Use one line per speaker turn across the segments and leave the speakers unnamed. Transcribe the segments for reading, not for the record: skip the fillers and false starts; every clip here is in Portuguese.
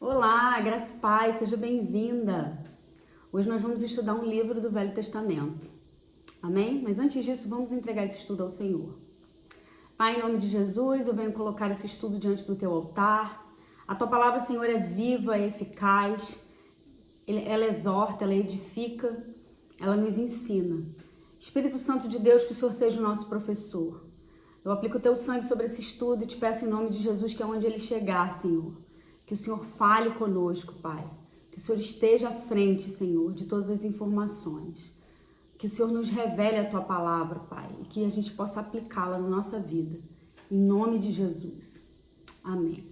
Olá, graça e paz, seja bem-vinda. Hoje nós vamos estudar um livro do Velho Testamento. Amém? Mas antes disso, vamos entregar esse estudo ao Senhor. Pai, em nome de Jesus, eu venho colocar esse estudo diante do teu altar. A tua palavra, Senhor, é viva, é eficaz. Ela exorta, ela edifica, ela nos ensina. Espírito Santo de Deus, que o Senhor seja o nosso professor. Eu aplico o teu sangue sobre esse estudo e te peço em nome de Jesus que aonde ele chegar, Senhor, que o Senhor fale conosco, Pai. Que o Senhor esteja à frente, Senhor, de todas as informações. Que o Senhor nos revele a tua palavra, Pai, e que a gente possa aplicá-la na nossa vida. Em nome de Jesus. Amém.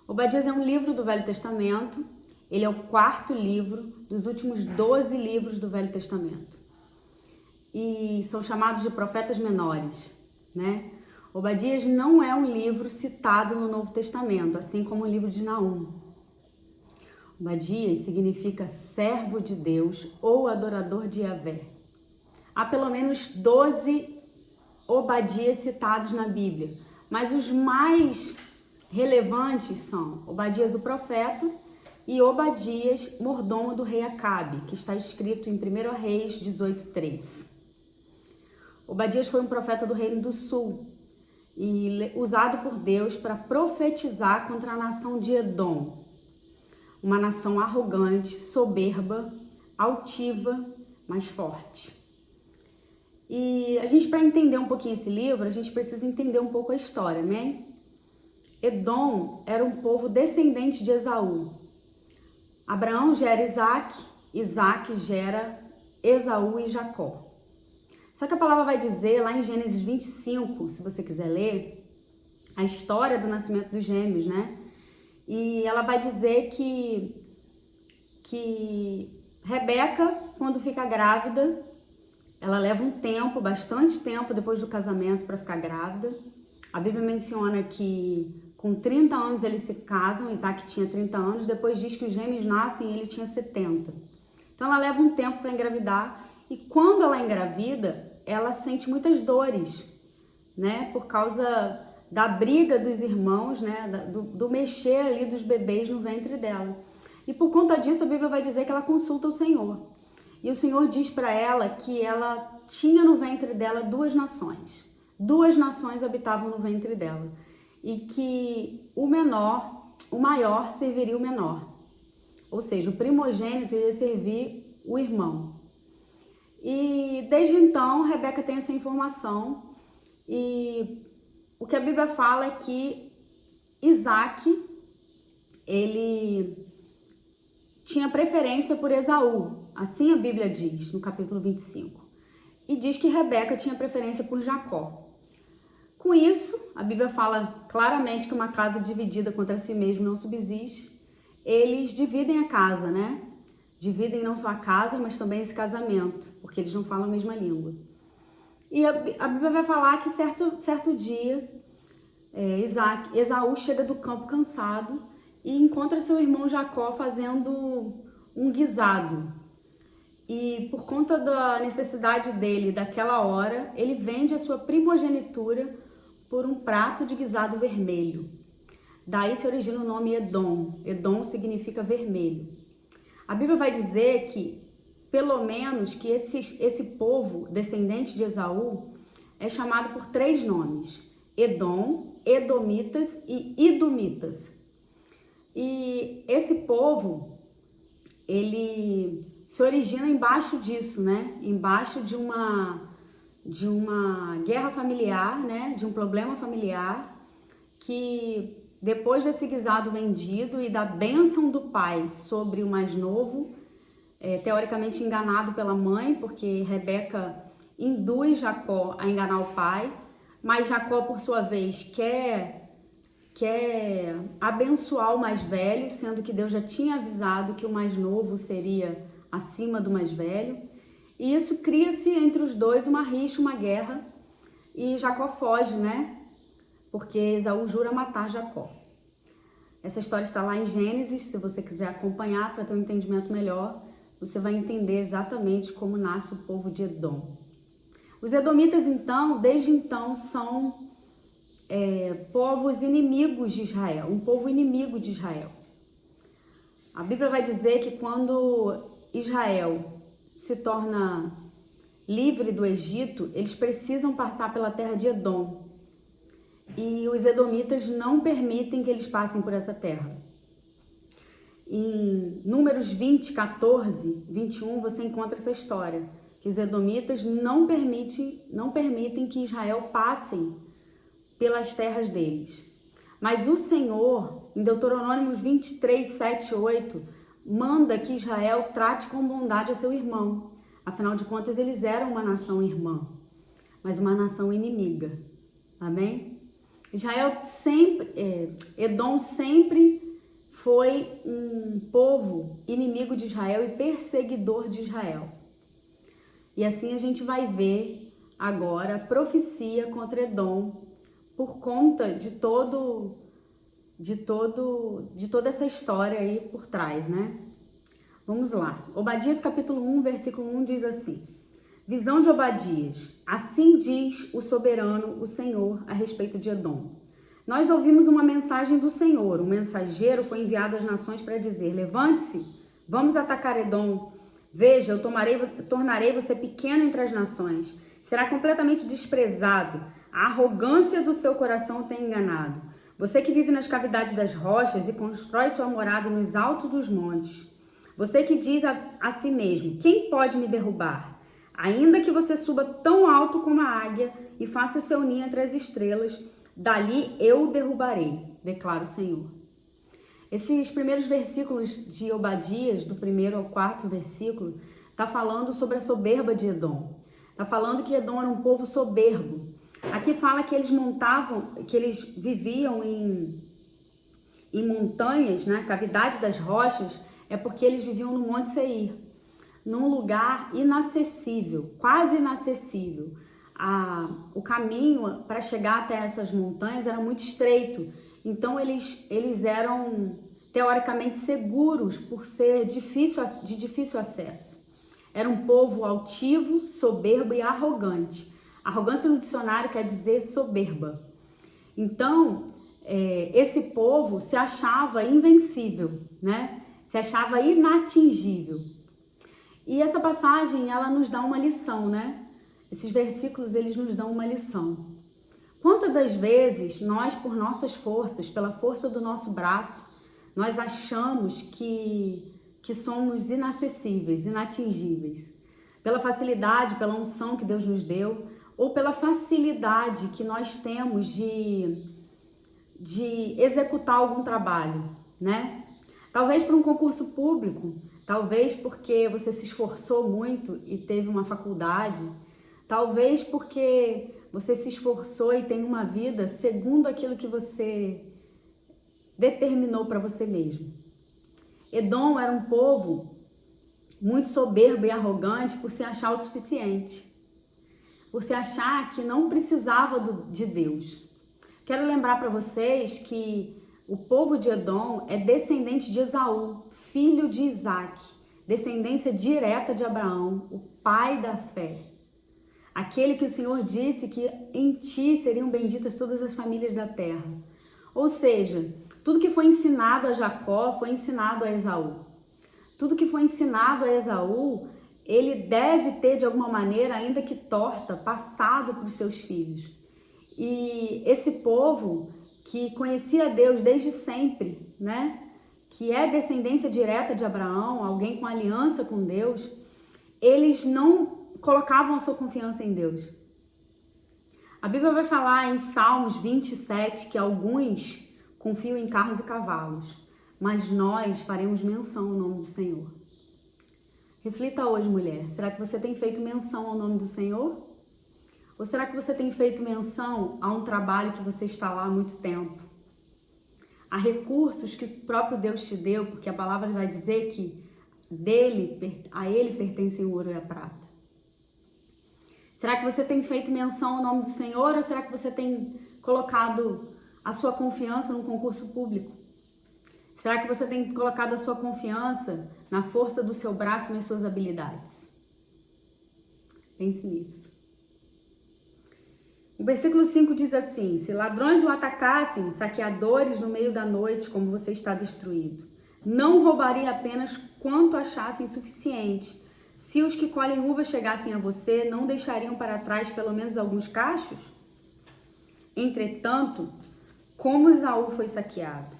Obadias é um livro do Velho Testamento. Ele é o quarto livro dos últimos 12 livros do Velho Testamento. E são chamados de profetas menores, né? Obadias não é um livro citado no Novo Testamento, assim como o livro de Naum. Obadias significa servo de Deus ou adorador de Yahvé. Há pelo menos 12 Obadias citados na Bíblia, mas os mais relevantes são Obadias o profeta e Obadias, mordomo do rei Acabe, que está escrito em 1 Reis 18:3. Obadias foi um profeta do Reino do Sul e usado por Deus para profetizar contra a nação de Edom, uma nação arrogante, soberba, altiva, mas forte. E a gente, para entender um pouquinho esse livro, a gente precisa entender um pouco a história, né? Edom era um povo descendente de Esaú. Abraão gera Isaac, Isaac gera Esaú e Jacó. Só que a palavra vai dizer, lá em Gênesis 25, se você quiser ler, a história do nascimento dos gêmeos, né? E ela vai dizer que Rebeca, quando fica grávida, ela leva um tempo, bastante tempo depois do casamento para ficar grávida. A Bíblia menciona que com 30 anos eles se casam, Isaac tinha 30 anos, depois diz que os gêmeos nascem e ele tinha 70. Então ela leva um tempo para engravidar. E quando ela engravida, ela sente muitas dores, né? Por causa da briga dos irmãos, né? Do mexer ali dos bebês no ventre dela. E por conta disso, a Bíblia vai dizer que ela consulta o Senhor. E o Senhor diz para ela que ela tinha no ventre dela duas nações. Duas nações habitavam no ventre dela. E que o maior serviria o menor. Ou seja, o primogênito iria servir o irmão. E desde então, Rebeca tem essa informação e o que a Bíblia fala é que Isaac, ele tinha preferência por Esaú, assim a Bíblia diz no capítulo 25, e diz que Rebeca tinha preferência por Jacó. Com isso, a Bíblia fala claramente que uma casa dividida contra si mesma não subsiste. Eles dividem a casa, né? Dividem não só a casa, mas também esse casamento, porque eles não falam a mesma língua. E a Bíblia vai falar que certo dia, Esaú chega do campo cansado e encontra seu irmão Jacó fazendo um guisado. E por conta da necessidade dele daquela hora, ele vende a sua primogenitura por um prato de guisado vermelho. Daí se origina o nome Edom. Edom significa vermelho. A Bíblia vai dizer que, pelo menos, que esse povo descendente de Esaú é chamado por 3 nomes: Edom, Edomitas e Idumitas. E esse povo, ele se origina embaixo disso, né? Embaixo de uma guerra familiar, né? De um problema familiar que, depois desse guisado vendido e da bênção do pai sobre o mais novo, teoricamente enganado pela mãe, porque Rebeca induz Jacó a enganar o pai, mas Jacó, por sua vez, quer abençoar o mais velho, sendo que Deus já tinha avisado que o mais novo seria acima do mais velho. E isso cria-se entre os dois uma rixa, uma guerra, e Jacó foge, né? Porque Esaú jura matar Jacó. Essa história está lá em Gênesis, se você quiser acompanhar para ter um entendimento melhor, você vai entender exatamente como nasce o povo de Edom. Os edomitas, então, desde então, são povos inimigos de Israel, um povo inimigo de Israel. A Bíblia vai dizer que quando Israel se torna livre do Egito, eles precisam passar pela terra de Edom. E os edomitas não permitem que eles passem por essa terra. Em Números 20, 14, 21, você encontra essa história, que os edomitas não permitem que Israel passem pelas terras deles. Mas o Senhor, em Deuteronômio 23, 7, 8, manda que Israel trate com bondade a seu irmão. Afinal de contas, eles eram uma nação irmã, mas uma nação inimiga. Amém? Edom sempre foi um povo inimigo de Israel e perseguidor de Israel. E assim a gente vai ver agora a profecia contra Edom por conta de toda essa história aí por trás, né? Vamos lá. Obadias capítulo 1, versículo 1 diz assim: Visão de Obadias. Assim diz o soberano, o Senhor, a respeito de Edom. Nós ouvimos uma mensagem do Senhor. Um mensageiro foi enviado às nações para dizer: levante-se, vamos atacar Edom. Veja, eu tornarei você pequeno entre as nações. Será completamente desprezado. A arrogância do seu coração o tem enganado. Você que vive nas cavidades das rochas e constrói sua morada nos altos dos montes. Você que diz a si mesmo: quem pode me derrubar? Ainda que você suba tão alto como a águia e faça o seu ninho entre as estrelas, dali eu o derrubarei, declara o Senhor. Esses primeiros versículos de Obadias, do 1º ao 4º versículo, está falando sobre a soberba de Edom. Está falando que Edom era um povo soberbo. Aqui fala que eles viviam em montanhas, né? Cavidade das rochas, é porque eles viviam no Monte Seir, num lugar inacessível, quase inacessível. O caminho para chegar até essas montanhas era muito estreito, então eles eram teoricamente seguros por ser de difícil acesso. Era um povo altivo, soberbo e arrogante. Arrogância no dicionário quer dizer soberba. Então, esse povo se achava invencível, né? Se achava inatingível. E essa passagem, ela nos dá uma lição, né? Esses versículos, eles nos dão uma lição. Quantas das vezes nós, por nossas forças, pela força do nosso braço, nós achamos que somos inacessíveis, inatingíveis? Pela facilidade, pela unção que Deus nos deu, ou pela facilidade que nós temos de executar algum trabalho, né? Talvez para um concurso público, talvez porque você se esforçou muito e teve uma faculdade, talvez porque você se esforçou e tem uma vida segundo aquilo que você determinou para você mesmo. Edom era um povo muito soberbo e arrogante por se achar autossuficiente, por se achar que não precisava de Deus. Quero lembrar para vocês que o povo de Edom é descendente de Esaú, filho de Isaac, descendência direta de Abraão, o pai da fé. Aquele que o Senhor disse que em ti seriam benditas todas as famílias da terra. Ou seja, tudo que foi ensinado a Jacó foi ensinado a Esaú. Tudo que foi ensinado a Esaú, ele deve ter de alguma maneira, ainda que torta, passado para os seus filhos. E esse povo que conhecia Deus desde sempre, né? Que é descendência direta de Abraão, alguém com aliança com Deus, eles não colocavam a sua confiança em Deus. A Bíblia vai falar em Salmos 27 que alguns confiam em carros e cavalos, mas nós faremos menção ao nome do Senhor. Reflita hoje, mulher. Será que você tem feito menção ao nome do Senhor? Ou será que você tem feito menção a um trabalho que você está lá há muito tempo? Há recursos que o próprio Deus te deu, porque a palavra vai dizer que a Ele pertencem o ouro e a prata. Será que você tem feito menção ao nome do Senhor ou será que você tem colocado a sua confiança no concurso público? Será que você tem colocado a sua confiança na força do seu braço e nas suas habilidades? Pense nisso. O versículo 5 diz assim: se ladrões o atacassem, saqueadores no meio da noite, como você está destruído. não roubaria apenas quanto achassem suficiente. Se os que colhem uvas chegassem a você, não deixariam para trás pelo menos alguns cachos? Entretanto, como Esaú foi saqueado,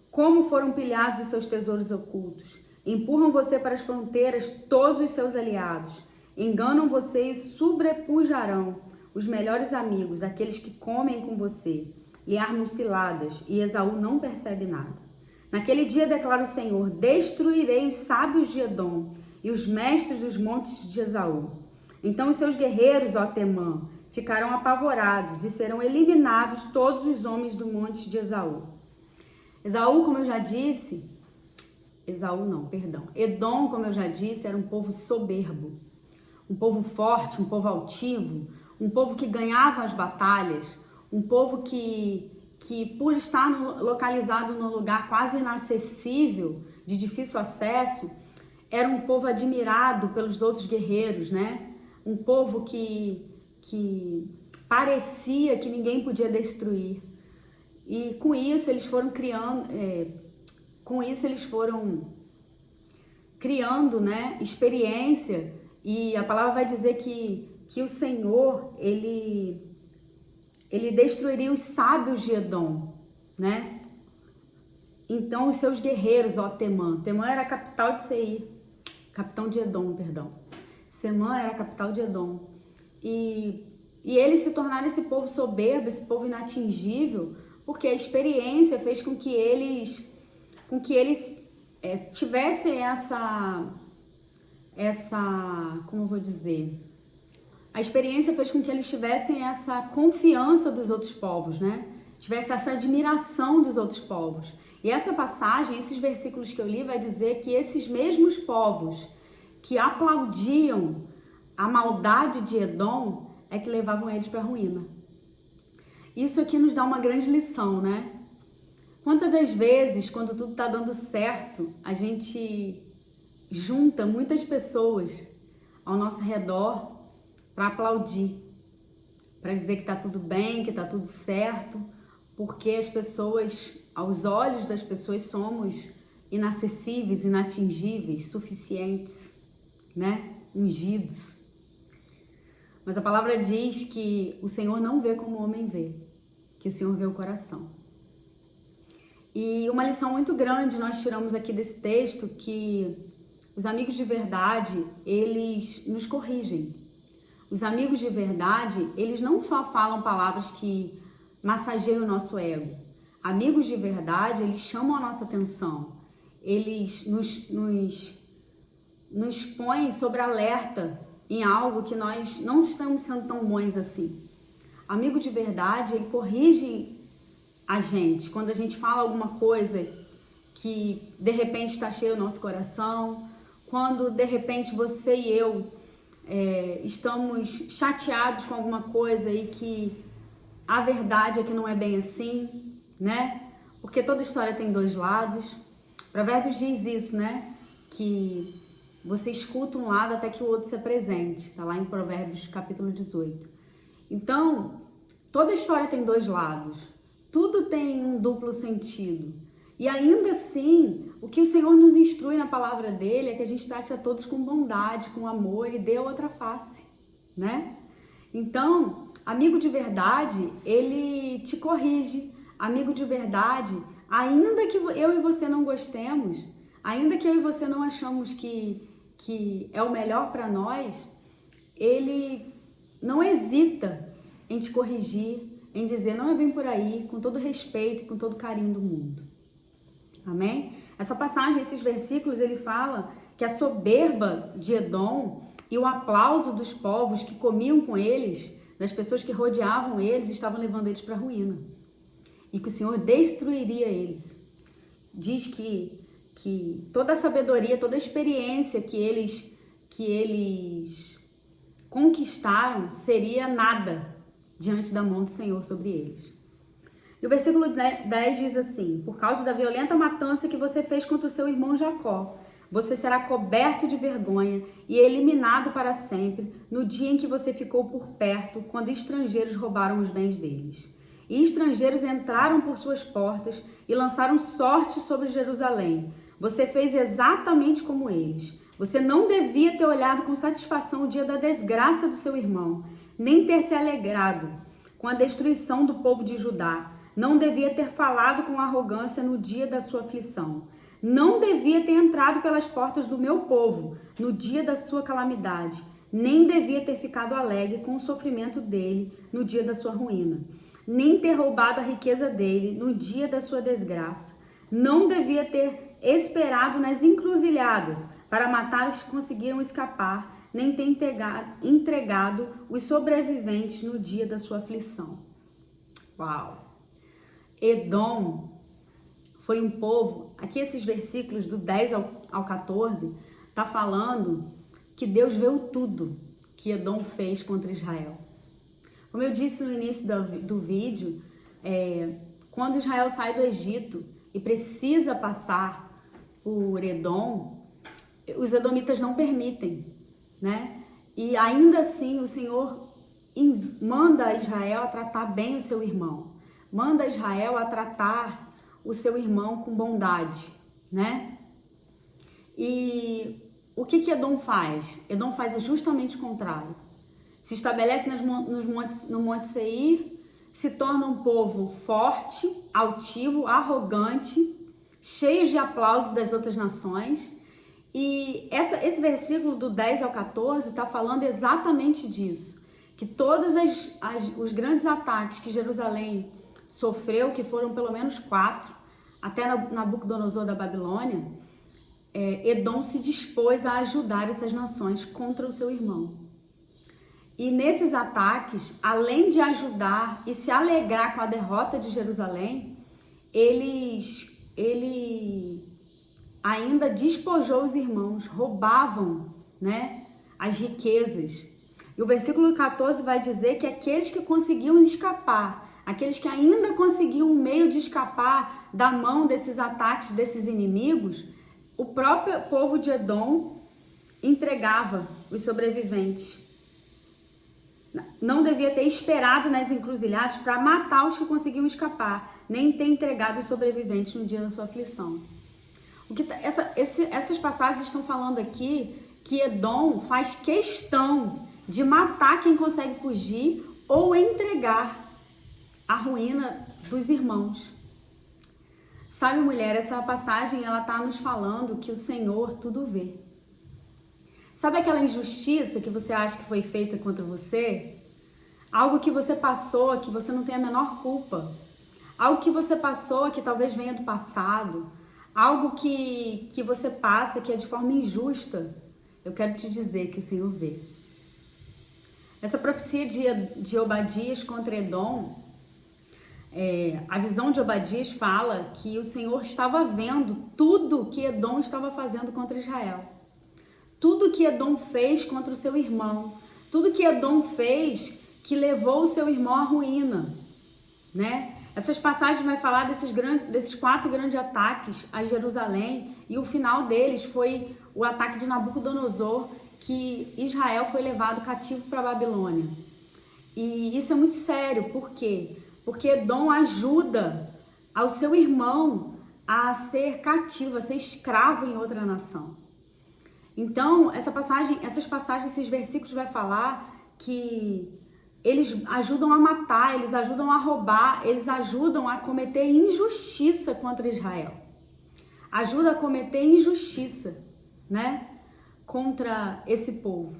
como foram pilhados os seus tesouros ocultos, empurram você para as fronteiras todos os seus aliados, enganam você e sobrepujarão os melhores amigos, aqueles que comem com você, e armam ciladas, e Esaú não percebe nada. Naquele dia, declara o Senhor, destruirei os sábios de Edom e os mestres dos montes de Esaú. Então os seus guerreiros, ó Temã, ficarão apavorados e serão eliminados todos os homens do monte de Esaú. Esaú, como eu já disse, Edom, como eu já disse, era um povo soberbo, um povo forte, um povo altivo, um povo que ganhava as batalhas, um povo que por estar localizado num lugar quase inacessível, de difícil acesso, era um povo admirado pelos outros guerreiros, né? Um povo que parecia que ninguém podia destruir. E com isso eles foram criando, né, experiência. E a palavra vai dizer que o Senhor, ele destruiria os sábios de Edom, né? Então os seus guerreiros, ó Temã. Temã era a capital de Seir, Semã era a capital de Edom. E eles se tornaram esse povo soberbo, esse povo inatingível, porque a experiência fez com que eles tivessem como eu vou dizer? A experiência fez com que eles tivessem essa confiança dos outros povos, né? Tivesse essa admiração dos outros povos. E essa passagem, esses versículos que eu li, vai dizer que esses mesmos povos que aplaudiam a maldade de Edom é que levavam eles para a ruína. Isso aqui nos dá uma grande lição, né? Quantas das vezes, quando tudo está dando certo, a gente junta muitas pessoas ao nosso redor para aplaudir, para dizer que está tudo bem, que está tudo certo, porque as pessoas, aos olhos das pessoas, somos inacessíveis, inatingíveis, suficientes, né? Ungidos. Mas a palavra diz que o Senhor não vê como o homem vê, que o Senhor vê o coração. E uma lição muito grande nós tiramos aqui desse texto, que os amigos de verdade, eles nos corrigem. Os amigos de verdade, eles não só falam palavras que massageiam o nosso ego. Amigos de verdade, eles chamam a nossa atenção. Eles nos põem sobre alerta em algo que nós não estamos sendo tão bons assim. Amigo de verdade, ele corrige a gente quando a gente fala alguma coisa que de repente está cheio o nosso coração, quando de repente você e eu estamos chateados com alguma coisa e que a verdade é que não é bem assim, né? Porque toda história tem dois lados. Provérbios diz isso, né? Que você escuta um lado até que o outro se apresente. Tá lá em Provérbios capítulo 18. Então, toda história tem dois lados. Tudo tem um duplo sentido. E ainda assim, o que o Senhor nos instrui na palavra dele é que a gente trate a todos com bondade, com amor e dê a outra face, né? Então, amigo de verdade, ele te corrige. Amigo de verdade, ainda que eu e você não gostemos, ainda que eu e você não achamos que é o melhor para nós, ele não hesita em te corrigir, em dizer não é bem por aí, com todo respeito e com todo carinho do mundo. Amém? Essa passagem, esses versículos, ele fala que a soberba de Edom e o aplauso dos povos que comiam com eles, das pessoas que rodeavam eles, estavam levando eles para a ruína. E que o Senhor destruiria eles. Diz que toda a sabedoria, toda a experiência que eles conquistaram seria nada diante da mão do Senhor sobre eles. E o versículo 10 diz assim: por causa da violenta matança que você fez contra o seu irmão Jacó, você será coberto de vergonha e eliminado para sempre no dia em que você ficou por perto, quando estrangeiros roubaram os bens deles. E estrangeiros entraram por suas portas e lançaram sorte sobre Jerusalém. Você fez exatamente como eles. Você não devia ter olhado com satisfação o dia da desgraça do seu irmão, nem ter se alegrado com a destruição do povo de Judá. Não devia ter falado com arrogância no dia da sua aflição. Não devia ter entrado pelas portas do meu povo no dia da sua calamidade. Nem devia ter ficado alegre com o sofrimento dele no dia da sua ruína. Nem ter roubado a riqueza dele no dia da sua desgraça. Não devia ter esperado nas encruzilhadas para matar os que conseguiram escapar, nem ter entregado os sobreviventes no dia da sua aflição. Uau! Edom foi um povo, aqui esses versículos do 10 ao 14, tá falando que Deus viu tudo que Edom fez contra Israel. Como eu disse no início do vídeo, quando Israel sai do Egito e precisa passar por Edom, os edomitas não permitem, né? E ainda assim o Senhor manda Israel a tratar bem o seu irmão, manda Israel a tratar o seu irmão com bondade, né? E o que Edom faz? Edom faz justamente o contrário. Se estabelece no Monte Seir, se torna um povo forte, altivo, arrogante, cheio de aplausos das outras nações. E esse versículo do 10 ao 14 está falando exatamente disso. Que todos os grandes ataques que Jerusalém sofreu, que foram pelo menos 4, até Nabucodonosor da Babilônia, Edom se dispôs a ajudar essas nações contra o seu irmão. E nesses ataques, além de ajudar e se alegrar com a derrota de Jerusalém, ele ainda despojou os irmãos, roubavam, né, as riquezas. E o versículo 14 vai dizer que aqueles que conseguiam escapar, aqueles que ainda conseguiam um meio de escapar da mão desses ataques, desses inimigos, o próprio povo de Edom entregava os sobreviventes. Não devia ter esperado nas encruzilhadas para matar os que conseguiam escapar, nem ter entregado os sobreviventes no dia da sua aflição. Essas passagens estão falando aqui que Edom faz questão de matar quem consegue fugir ou entregar a ruína dos irmãos. Sabe, mulher, essa passagem ela está nos falando que o Senhor tudo vê. Sabe aquela injustiça que você acha que foi feita contra você? Algo que você passou, que você não tem a menor culpa. Algo que você passou, que talvez venha do passado. Algo que você passa, que é de forma injusta. Eu quero te dizer que o Senhor vê. Essa profecia de Obadias contra Edom, a visão de Obadias fala que o Senhor estava vendo tudo que Edom estava fazendo contra Israel. Tudo que Edom fez contra o seu irmão, tudo que Edom fez que levou o seu irmão à ruína, né? Essas passagens vai falar desses 4 grandes ataques a Jerusalém e o final deles foi o ataque de Nabucodonosor, que Israel foi levado cativo para a Babilônia. E isso é muito sério, por quê? Porque Edom ajuda ao seu irmão a ser cativo, a ser escravo em outra nação. Então, essas passagens, esses versículos vai falar que eles ajudam a matar, eles ajudam a roubar, eles ajudam a cometer injustiça contra Israel. Ajuda a cometer injustiça, né? Contra esse povo.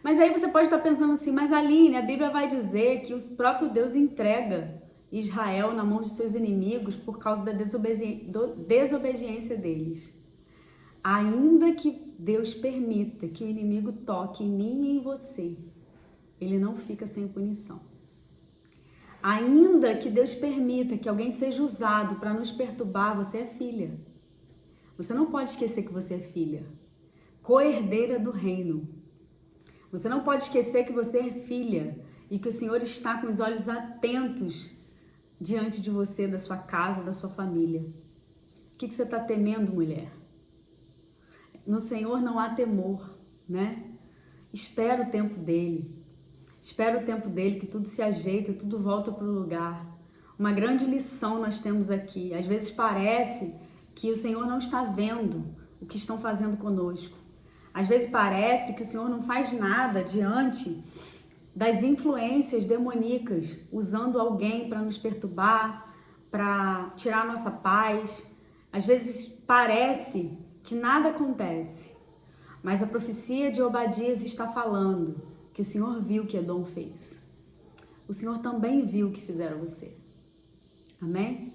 Mas aí você pode estar pensando assim, mas Aline, a Bíblia vai dizer que o próprio Deus entrega Israel na mão de seus inimigos por causa da desobediência deles. Ainda que Deus permita que o inimigo toque em mim e em você, ele não fica sem punição. Ainda que Deus permita que alguém seja usado para nos perturbar, você é filha. Você não pode esquecer que você é filha, co-herdeira do reino. Você não pode esquecer que você é filha e que o Senhor está com os olhos atentos diante de você, da sua casa, da sua família. O que você está temendo, mulher? No Senhor não há temor, né? Espera o tempo dele. Espera o tempo dele, que tudo se ajeita, tudo volta para o lugar. Uma grande lição nós temos aqui. Às vezes parece que o Senhor não está vendo o que estão fazendo conosco. Às vezes parece que o Senhor não faz nada diante das influências demoníacas, usando alguém para nos perturbar, para tirar a nossa paz. Às vezes parece que nada acontece, mas a profecia de Obadias está falando que o Senhor viu o que Edom fez. O Senhor também viu o que fizeram a você. Amém?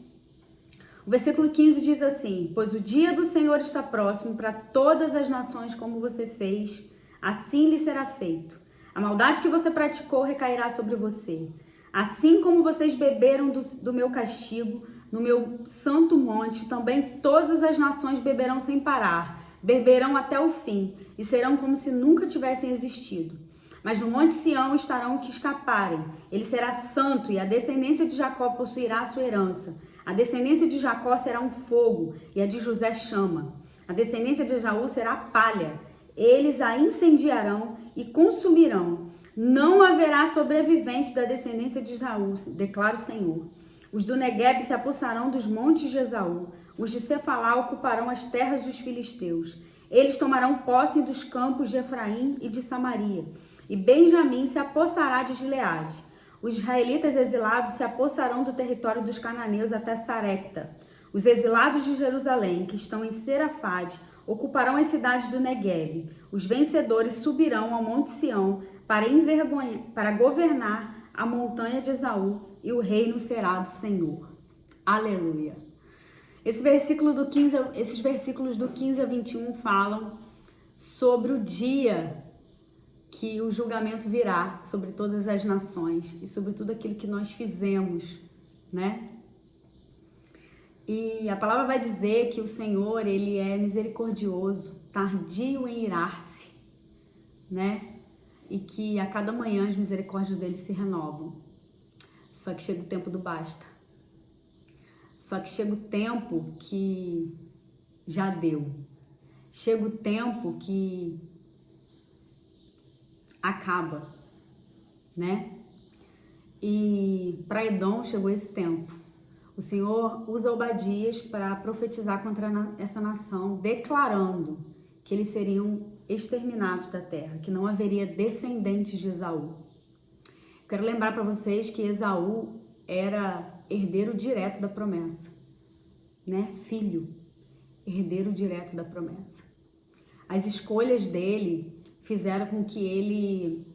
O versículo 15 diz assim: pois o dia do Senhor está próximo para todas as nações, como você fez, assim lhe será feito. A maldade que você praticou recairá sobre você. Assim como vocês beberam do meu castigo, no meu santo monte, também todas as nações beberão sem parar, beberão até o fim, e serão como se nunca tivessem existido. Mas no monte Sião estarão os que escaparem. Ele será santo, e a descendência de Jacó possuirá a sua herança. A descendência de Jacó será um fogo, e a de José chama. A descendência de Esaú será palha. Eles a incendiarão e consumirão. Não haverá sobrevivente da descendência de Esaú, declara o Senhor. Os do Negueb se apossarão dos montes de Esaú. Os de Cefalá ocuparão as terras dos filisteus. Eles tomarão posse dos campos de Efraim e de Samaria. E Benjamim se apossará de Gileade. Os israelitas exilados se apossarão do território dos cananeus até Sarepta. Os exilados de Jerusalém, que estão em Serafade, ocuparão as cidades do Negueb. Os vencedores subirão ao monte Sião para governar a montanha de Esaú, e o reino será do Senhor. Aleluia! Esses versículos do 15 a 21 falam sobre o dia que o julgamento virá sobre todas as nações e sobre tudo aquilo que nós fizemos, né? E a palavra vai dizer que o Senhor, ele é misericordioso, tardio em irar-se, né? E que a cada manhã as misericórdias dele se renovam. Só que chega o tempo do basta. Só que chega o tempo que já deu. Chega o tempo que acaba, né? E para Edom chegou esse tempo. O Senhor usa Obadias para profetizar contra essa nação, declarando que eles seriam exterminados da terra, que não haveria descendentes de Esaú. Quero lembrar para vocês que Esaú era herdeiro direto da promessa, né? Filho, herdeiro direto da promessa. As escolhas dele fizeram com que ele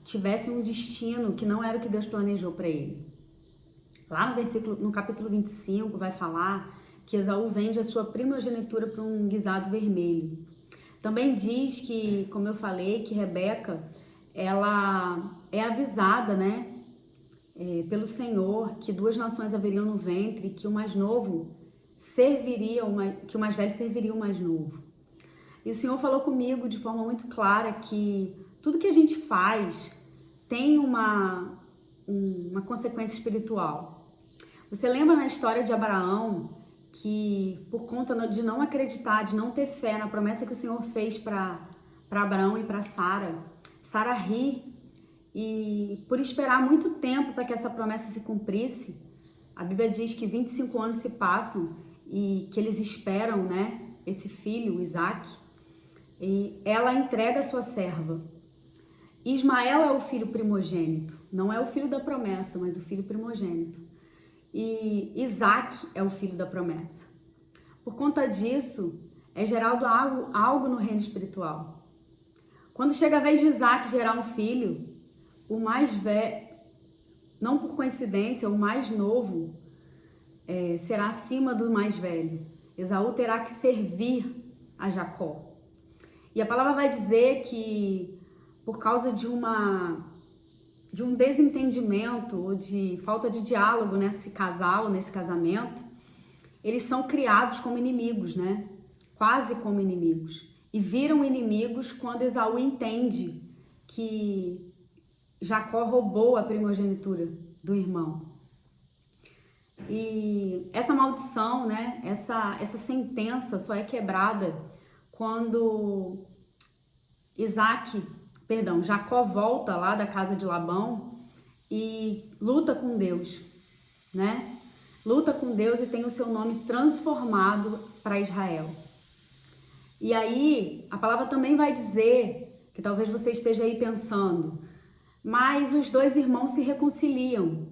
tivesse um destino que não era o que Deus planejou para ele. Lá no capítulo 25 vai falar que Esaú vende a sua primogenitura para um guisado vermelho. Também diz que, como eu falei, que Rebeca, ela é avisada, né, pelo Senhor, que duas nações haveriam no ventre, que o mais novo que o mais velho serviria o mais novo. E o Senhor falou comigo de forma muito clara que tudo que a gente faz tem uma consequência espiritual. Você lembra na história de Abraão que, por conta de não acreditar, de não ter fé na promessa que o Senhor fez para Abraão e para Sara, Sara ri, e por esperar muito tempo para que essa promessa se cumprisse, a Bíblia diz que 25 anos se passam e que eles esperam, né, esse filho, Isaac, e ela entrega a sua serva. Ismael é o filho primogênito, não é o filho da promessa, mas o filho primogênito. E Isaac é o filho da promessa. Por conta disso, é gerado algo no reino espiritual. Quando chega a vez de Isaac gerar um filho, o mais velho, não por coincidência, o mais novo será acima do mais velho. Esaú terá que servir a Jacó. E a palavra vai dizer que por causa de um desentendimento ou de falta de diálogo nesse casamento, eles são criados como inimigos, né? Quase como inimigos. E viram inimigos quando Esaú entende que Jacó roubou a primogenitura do irmão. E essa maldição, né? Essa sentença só é quebrada quando Jacó volta lá da casa de Labão e luta com Deus, né? luta com Deus e tem o seu nome transformado para Israel. E aí, a palavra também vai dizer, que talvez você esteja aí pensando, mas os dois irmãos se reconciliam,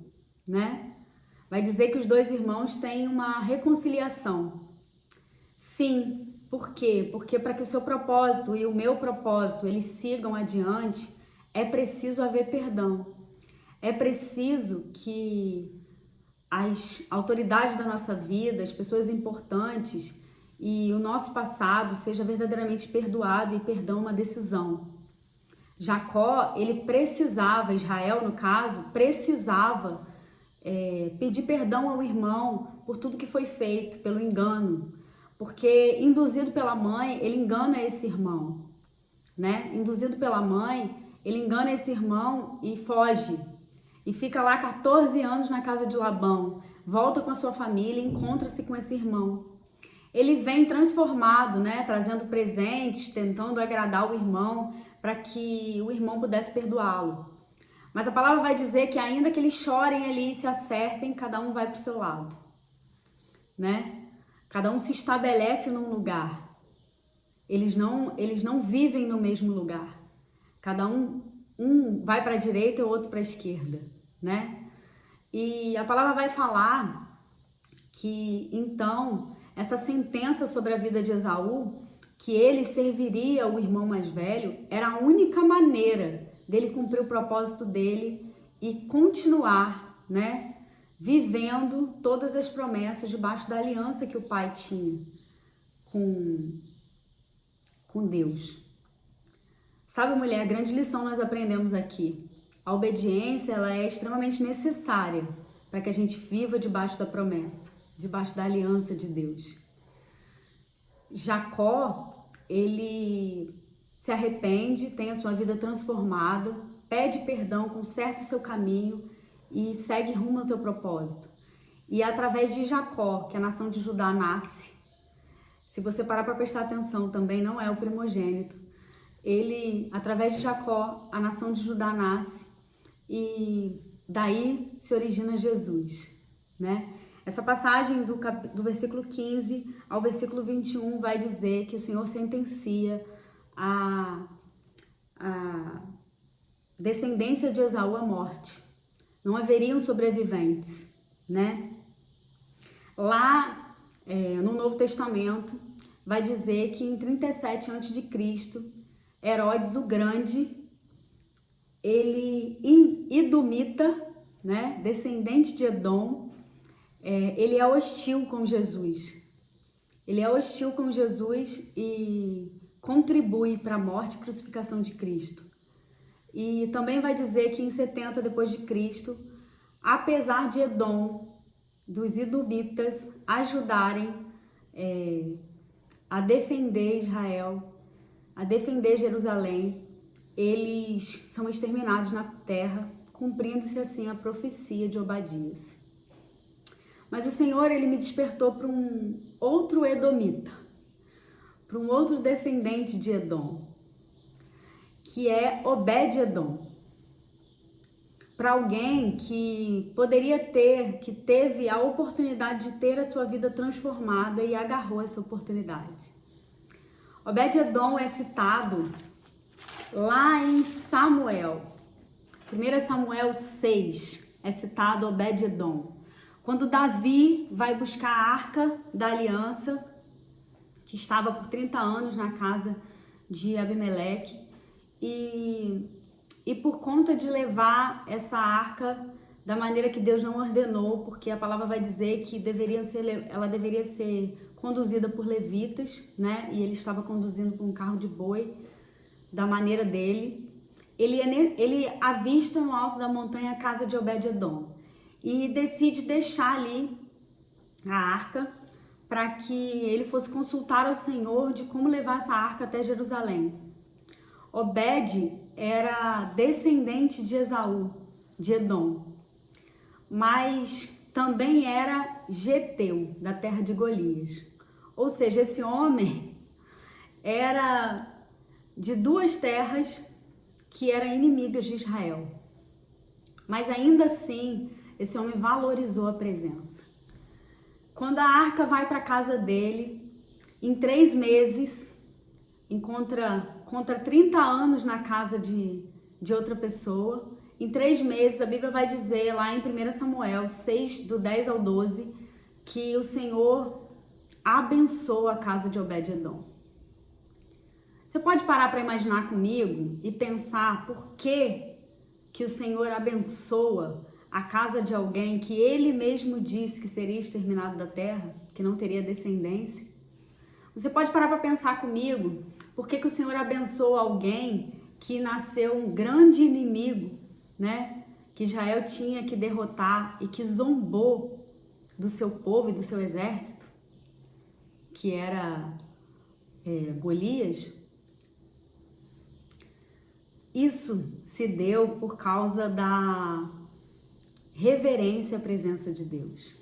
né? Vai dizer que os dois irmãos têm uma reconciliação. Sim, por quê? Porque para que o seu propósito e o meu propósito, eles sigam adiante, é preciso haver perdão. É preciso que as autoridades da nossa vida, as pessoas importantes e o nosso passado seja verdadeiramente perdoado, e perdão uma decisão. Jacó, ele precisava, Israel no caso, precisava pedir perdão ao irmão por tudo que foi feito, pelo engano, porque induzido pela mãe, ele engana esse irmão, né? Induzido pela mãe, ele engana esse irmão e foge. E fica lá 14 anos na casa de Labão, volta com a sua família e encontra-se com esse irmão. Ele vem transformado, né? Trazendo presentes, tentando agradar o irmão para que o irmão pudesse perdoá-lo. Mas a palavra vai dizer que ainda que eles chorem ali e se acertem, cada um vai para o seu lado, né? Cada um se estabelece num lugar. Eles não vivem no mesmo lugar. Cada um vai para a direita e o outro para a esquerda, né? E a palavra vai falar que então essa sentença sobre a vida de Esaú, que ele serviria o irmão mais velho, era a única maneira dele cumprir o propósito dele e continuar, né, vivendo todas as promessas debaixo da aliança que o pai tinha com Deus. Sabe, mulher, a grande lição nós aprendemos aqui. A obediência, ela é extremamente necessária para que a gente viva debaixo da promessa, debaixo da aliança de Deus. Jacó, ele se arrepende, tem a sua vida transformada, pede perdão, conserta o seu caminho e segue rumo ao teu propósito. E é através de Jacó que a nação de Judá nasce. Se você parar para prestar atenção, também não é o primogênito. Através de Jacó, a nação de Judá nasce e daí se origina Jesus, né? Essa passagem do versículo 15 ao versículo 21 vai dizer que o Senhor sentencia a descendência de Esaú à morte. Não haveriam sobreviventes, né? Lá no Novo Testamento vai dizer que em 37 a.C., Herodes o Grande, ele edomita, né, descendente de Edom, ele é hostil com Jesus. Ele é hostil com Jesus e contribui para a morte e crucificação de Cristo. E também vai dizer que em 70 depois de Cristo, apesar de Edom, dos edomitas ajudarem a defender Israel, a defender Jerusalém, eles são exterminados na terra, cumprindo-se assim a profecia de Obadias. Mas o Senhor, ele me despertou para um outro edomita, para um outro descendente de Edom, que é Obed-Edom. Para alguém que que teve a oportunidade de ter a sua vida transformada e agarrou essa oportunidade. Obed-Edom é citado lá em Samuel. 1 Samuel 6 é citado Obed-Edom. Quando Davi vai buscar a arca da aliança, que estava por 30 anos na casa de Abimeleque, e por conta de levar essa arca da maneira que Deus não ordenou, porque a palavra vai dizer que ela deveria ser conduzida por levitas, né? E ele estava conduzindo por um carro de boi, da maneira dele. Ele avista no alto da montanha a casa de Obed-Edom e decide deixar ali a arca para que ele fosse consultar ao Senhor de como levar essa arca até Jerusalém. Obed era descendente de Esaú, de Edom, mas também era geteu, da terra de Golias. Ou seja, esse homem era de duas terras que eram inimigas de Israel. Mas ainda assim, esse homem valorizou a presença. Quando a arca vai para a casa dele, em 3 meses, contra 30 anos na casa de outra pessoa. Em 3 meses, a Bíblia vai dizer lá em 1 Samuel 6, do 10 ao 12, que o Senhor abençoa a casa de Obed-Edom. Você pode parar para imaginar comigo e pensar por que o Senhor abençoa a casa de alguém que ele mesmo disse que seria exterminado da terra, que não teria descendência? Você pode parar para pensar comigo por que o Senhor abençoa alguém que nasceu um grande inimigo, né? Que Israel tinha que derrotar e que zombou do seu povo e do seu exército, que era Golias. Isso se deu por causa da reverência à presença de Deus.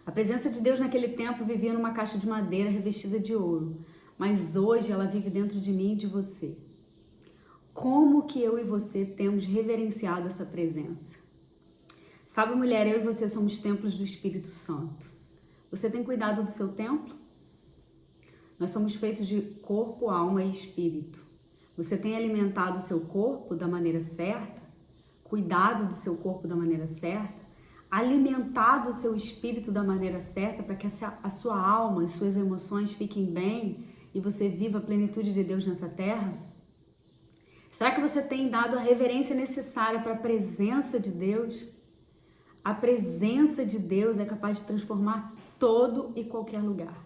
A presença de Deus naquele tempo vivia numa caixa de madeira revestida de ouro, mas hoje ela vive dentro de mim e de você. Como que eu e você temos reverenciado essa presença? Sabe, mulher, eu e você somos templos do Espírito Santo. Você tem cuidado do seu templo? Nós somos feitos de corpo, alma e espírito. Você tem alimentado o seu corpo da maneira certa? Cuidado do seu corpo da maneira certa? Alimentado o seu espírito da maneira certa para que a sua alma e suas emoções fiquem bem e você viva a plenitude de Deus nessa terra? Será que você tem dado a reverência necessária para a presença de Deus? A presença de Deus é capaz de transformar todo e qualquer lugar.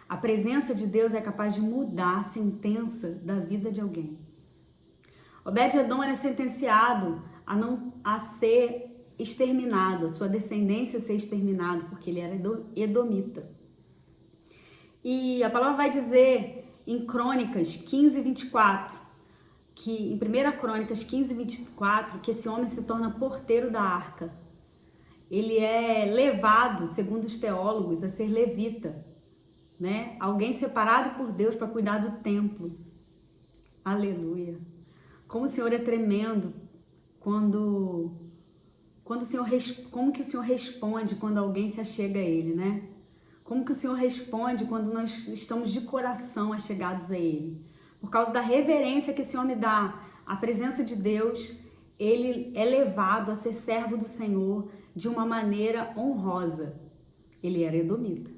A presença de Deus é capaz de mudar a sentença da vida de alguém. Obed-Edom era sentenciado a ser exterminado, a sua descendência ser exterminada, porque ele era edomita. E a palavra vai dizer em Crônicas 15, 24, em 1 Crônicas 15, 24, que esse homem se torna porteiro da arca. Ele é levado, segundo os teólogos, a ser levita, né? Alguém separado por Deus para cuidar do templo. Aleluia! Como o Senhor é tremendo como que o Senhor responde quando alguém se achega a Ele, né? Como que o Senhor responde quando nós estamos de coração achegados a Ele? Por causa da reverência que esse homem dá à presença de Deus, ele é levado a ser servo do Senhor de uma maneira honrosa. Ele era edomita.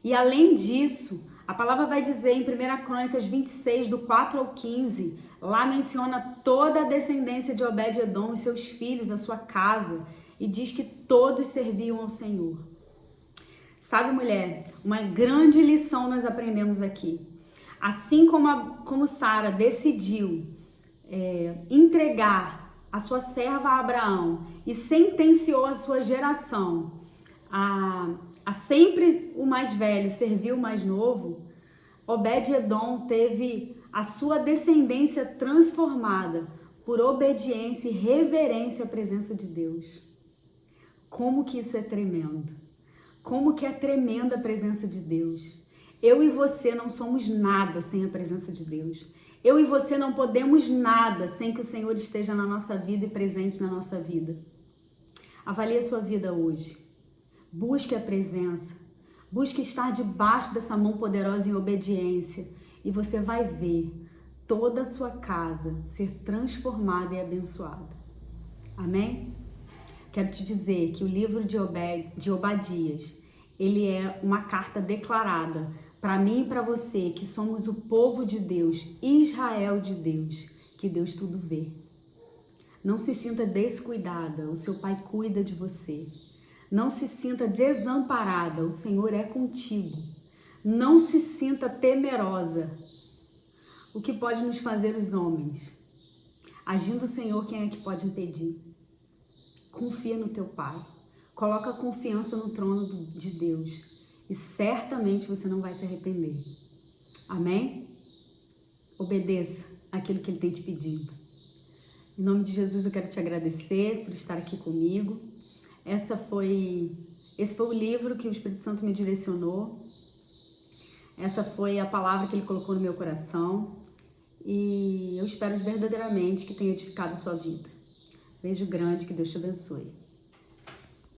E além disso, a palavra vai dizer em 1 Crônicas 26, do 4 ao 15, lá menciona toda a descendência de Obed-Edom, os seus filhos, a sua casa, e diz que todos serviam ao Senhor. Sabe, mulher, uma grande lição nós aprendemos aqui. Assim como Sara decidiu entregar a sua serva a Abraão e sentenciou a sua geração a sempre o mais velho servir o mais novo, Obed-Edom teve a sua descendência transformada por obediência e reverência à presença de Deus. Como que isso é tremendo! Como que é tremenda a presença de Deus! Eu e você não somos nada sem a presença de Deus. Eu e você não podemos nada sem que o Senhor esteja na nossa vida e presente na nossa vida. Avalie a sua vida hoje. Busque a presença. Busque estar debaixo dessa mão poderosa em obediência. E você vai ver toda a sua casa ser transformada e abençoada. Amém? Quero te dizer que o livro de Obadias, ele é uma carta declarada para mim e para você, que somos o povo de Deus, Israel de Deus, que Deus tudo vê. Não se sinta descuidada, o seu Pai cuida de você. Não se sinta desamparada, o Senhor é contigo. Não se sinta temerosa. O que pode nos fazer os homens? Agindo o Senhor, quem é que pode impedir? Confia no teu Pai. Coloca a confiança no trono de Deus. E certamente você não vai se arrepender. Amém? Obedeça aquilo que Ele tem te pedido. Em nome de Jesus, eu quero te agradecer por estar aqui comigo. Esse foi o livro que o Espírito Santo me direcionou. Essa foi a palavra que Ele colocou no meu coração. E eu espero verdadeiramente que tenha edificado a sua vida. Beijo grande, que Deus te abençoe.